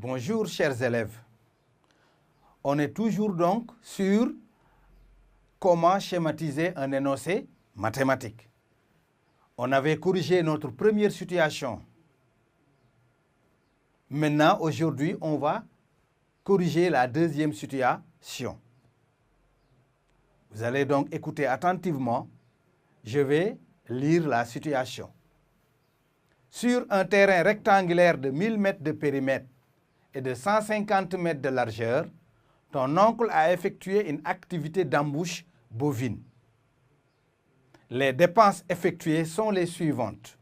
Bonjour chers élèves. On est toujours donc sur comment schématiser un énoncé mathématique. On avait corrigé notre première situation. Maintenant, aujourd'hui, on va corriger la deuxième situation. Vous allez donc écouter attentivement. Je vais lire la situation. Sur un terrain rectangulaire de 1000 mètres de périmètre et de 150 mètres de largeur, ton oncle a effectué une activité d'embauche bovine. Les dépenses effectuées sont les suivantes.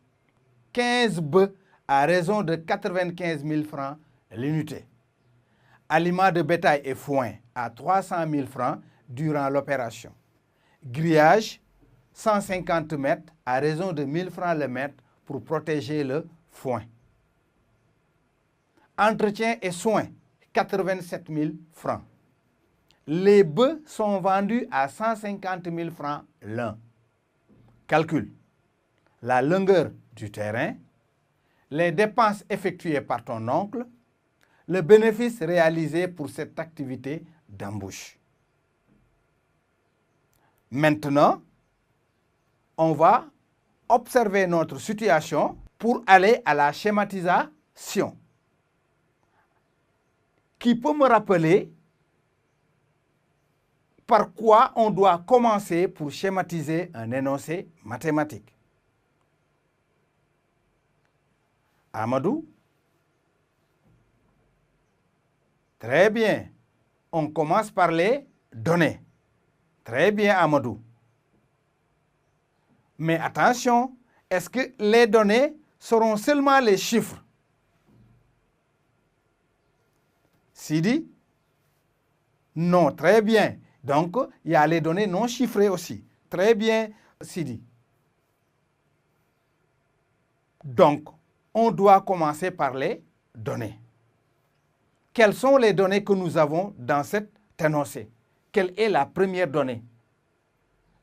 15 bœufs à raison de 95 000 francs l'unité. Aliments de bétail et foin à 300 000 francs durant l'opération. Grillage, 150 mètres à raison de 1000 francs le mètre pour protéger le foin. Entretien et soins, 87 000 francs. Les bœufs sont vendus à 150 000 francs l'un. Calcul. La longueur du terrain, les dépenses effectuées par ton oncle, le bénéfice réalisé pour cette activité d'embauche. Maintenant, on va observer notre situation pour aller à la schématisation, qui peut me rappeler par quoi on doit commencer pour schématiser un énoncé mathématique. Amadou? Très bien. On commence par les données. Très bien, Amadou. Mais attention, est-ce que les données seront seulement les chiffres? Sidi? Non, très bien. Donc, il y a les données non chiffrées aussi. Très bien, Sidi. Donc, on doit commencer par les données. Quelles sont les données que nous avons dans cet énoncé? Quelle est la première donnée?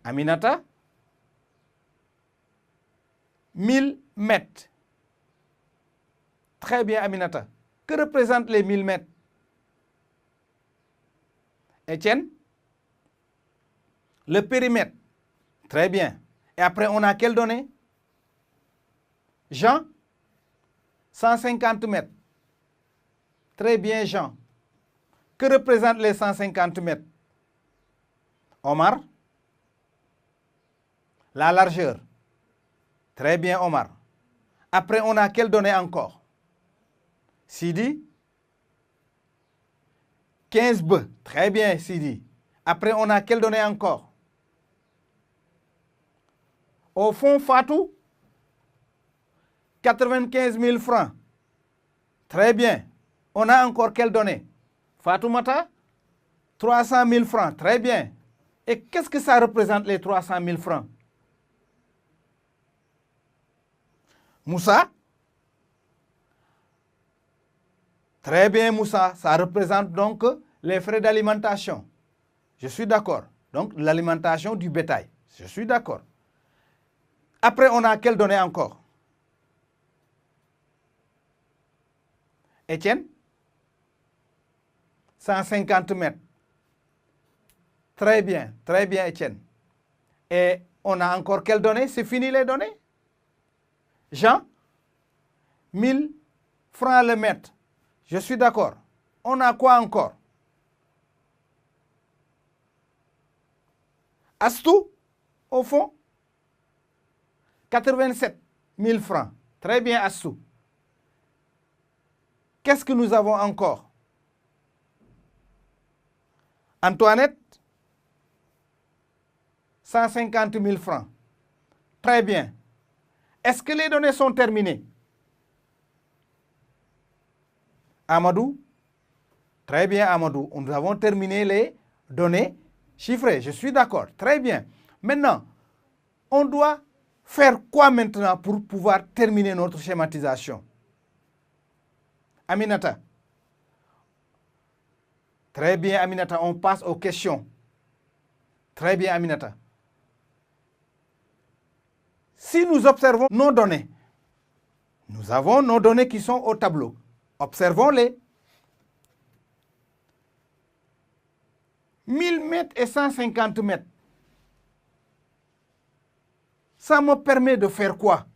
Aminata? 1000 mètres. Très bien, Aminata. Que représentent les 1000 mètres? Étienne? Le périmètre. Très bien. Et après, on a quelle donnée? Jean? 150 mètres. Très bien, Jean. Que représentent les 150 mètres? Omar? La largeur. Très bien, Omar. Après, on a quelle donnée encore? Sidi? 15 bœufs. Très bien, Sidi. Après, on a quelle donnée encore? Au fond, Fatou? 95 000 francs. Très bien. On a encore quelle donnée? Fatoumata? 300 000 francs. Très bien. Et qu'est-ce que ça représente les 300 000 francs? Moussa? Très bien, Moussa. Ça représente donc les frais d'alimentation. Je suis d'accord. Donc, l'alimentation du bétail. Je suis d'accord. Après, on a quelle donnée encore? Étienne? 150 mètres. Très bien, Étienne. Et on a encore quelles données? C'est fini les données? Jean? 1000 francs le mètre. Je suis d'accord. On a quoi encore? Astou, au fond? 87 000 francs. Très bien, Astou. Qu'est-ce que nous avons encore? Antoinette? 150 000 francs. Très bien. Est-ce que les données sont terminées? Amadou? Très bien, Amadou. Nous avons terminé les données chiffrées. Je suis d'accord. Très bien. Maintenant, on doit faire quoi maintenant pour pouvoir terminer notre schématisation? Aminata? Très bien, Aminata. On passe aux questions. Très bien, Aminata. Si nous observons nos données, nous avons nos données qui sont au tableau. Observons-les. 1000 mètres et 150 mètres. Ça me permet de faire quoi?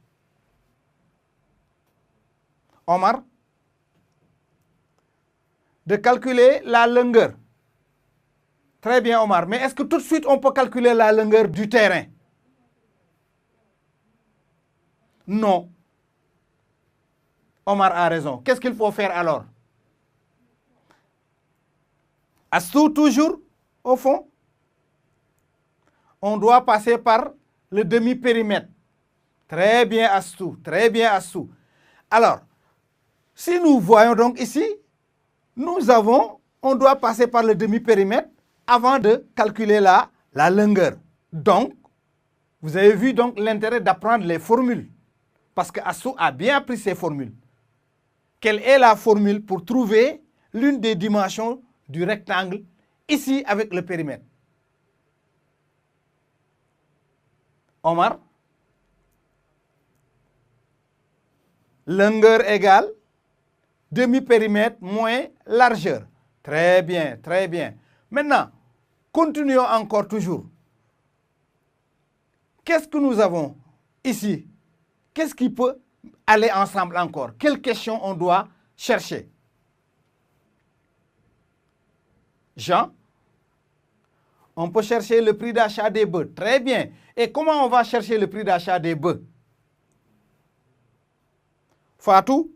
Omar? De calculer la longueur. Très bien, Omar. Mais est-ce que tout de suite, on peut calculer la longueur du terrain? Non. Omar a raison. Qu'est-ce qu'il faut faire alors? Astou, toujours, au fond, on doit passer par le demi-périmètre. Très bien, Astou. Très bien, Astou. Alors, si nous voyons donc ici, on doit passer par le demi-périmètre avant de calculer la longueur. Donc, vous avez vu donc l'intérêt d'apprendre les formules. Parce que Astou a bien appris ces formules. Quelle est la formule pour trouver l'une des dimensions du rectangle ici avec le périmètre? Omar? Longueur égale demi-périmètre moins largeur. Très bien, très bien. Maintenant, continuons encore toujours. Qu'est-ce que nous avons ici? Qu'est-ce qui peut aller ensemble encore? Quelle question on doit chercher? Jean? On peut chercher le prix d'achat des bœufs. Très bien. Et comment on va chercher le prix d'achat des bœufs? Fatou?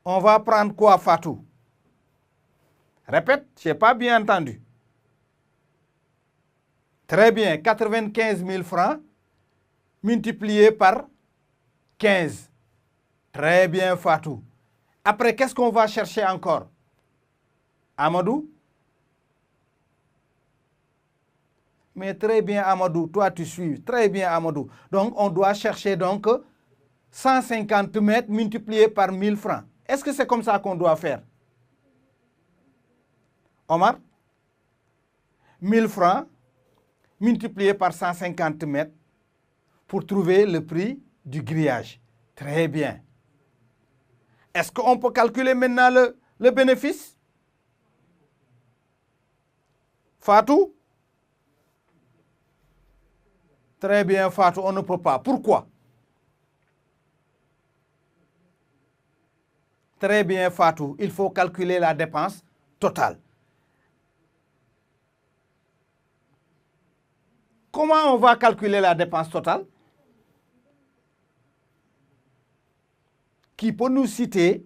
On va prendre quoi, Fatou? Répète, je n'ai pas bien entendu. Très bien, 95 000 francs multiplié par 15. Très bien, Fatou. Après, qu'est-ce qu'on va chercher encore? Amadou? Mais très bien, Amadou, toi tu suis. Très bien, Amadou. Donc, on doit chercher donc 150 mètres multiplié par 1000 francs. Est-ce que c'est comme ça qu'on doit faire? Omar? 1000 francs multiplié par 150 mètres pour trouver le prix du grillage. Très bien. Est-ce qu'on peut calculer maintenant le bénéfice? Fatou? Très bien, Fatou, on ne peut pas. Pourquoi? Très bien, Fatou, il faut calculer la dépense totale. Comment on va calculer la dépense totale? Qui peut nous citer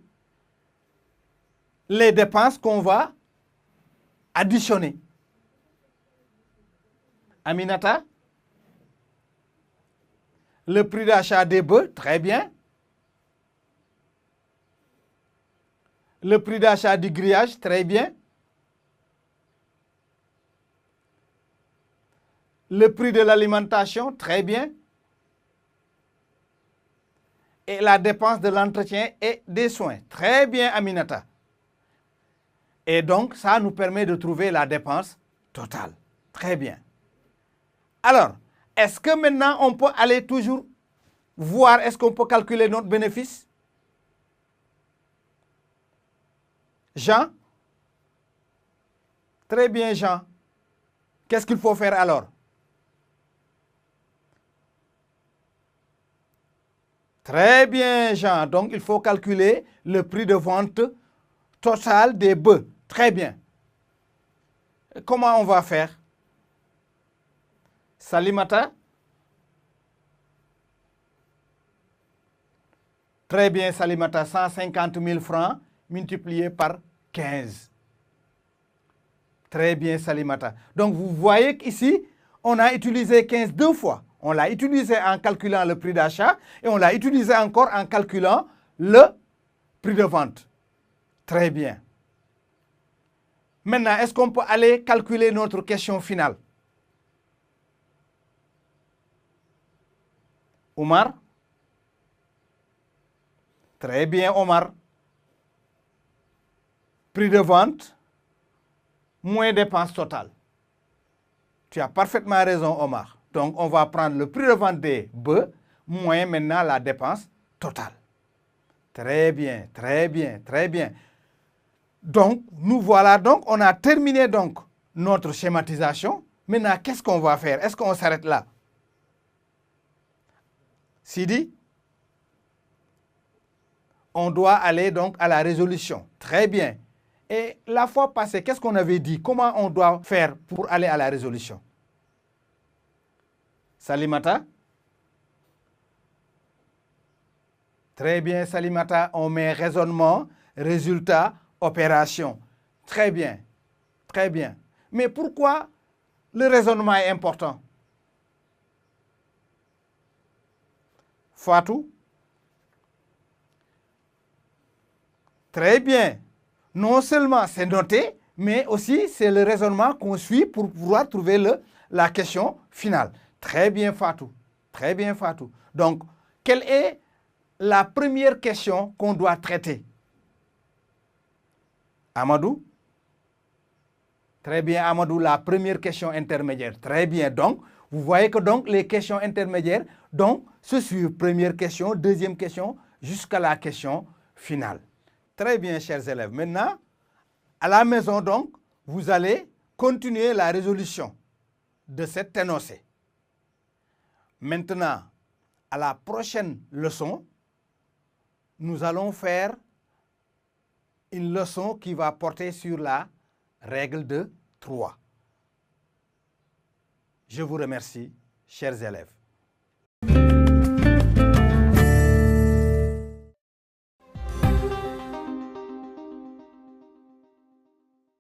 les dépenses qu'on va additionner? Aminata? Le prix d'achat des bœufs, très bien. Le prix d'achat du grillage, très bien. Le prix de l'alimentation, très bien. Et la dépense de l'entretien et des soins. Très bien, Aminata. Et donc, ça nous permet de trouver la dépense totale. Très bien. Alors, est-ce que maintenant, on peut aller toujours voir, est-ce qu'on peut calculer notre bénéfice? Jean? Très bien, Jean. Qu'est-ce qu'il faut faire alors? Très bien, Jean. Donc, il faut calculer le prix de vente total des bœufs. Très bien. Comment on va faire? Salimata? Très bien, Salimata. 150 000 francs multiplié par 15. Très bien, Salimata. Donc, vous voyez qu'ici, on a utilisé 15 deux fois. On l'a utilisé en calculant le prix d'achat et on l'a utilisé encore en calculant le prix de vente. Très bien. Maintenant, est-ce qu'on peut aller calculer notre question finale? Omar? Très bien, Omar. Prix de vente moins dépense totale. Tu as parfaitement raison, Omar. Donc, on va prendre le prix de vente des bœufs moins maintenant la dépense totale. Très bien, très bien, très bien. Donc, nous voilà donc, on a terminé donc notre schématisation. Maintenant, qu'est-ce qu'on va faire? Est-ce qu'on s'arrête là? Sidi? On doit aller donc à la résolution. Très bien. Et la fois passée, qu'est-ce qu'on avait dit? Comment on doit faire pour aller à la résolution? Salimata? Très bien, Salimata. On met raisonnement, résultat, opération. Très bien. Très bien. Mais pourquoi le raisonnement est important? Fatou? Très bien. Non seulement c'est noté, mais aussi c'est le raisonnement qu'on suit pour pouvoir trouver la question finale. Très bien, Fatou. Très bien, Fatou. Donc, quelle est la première question qu'on doit traiter? Amadou? Très bien, Amadou, la première question intermédiaire. Très bien. Donc, vous voyez que donc les questions intermédiaires donc, se suivent. Première question, deuxième question, jusqu'à la question finale. Très bien, chers élèves. Maintenant, à la maison, donc, vous allez continuer la résolution de cet énoncé. Maintenant, à la prochaine leçon, nous allons faire une leçon qui va porter sur la règle de 3. Je vous remercie, chers élèves.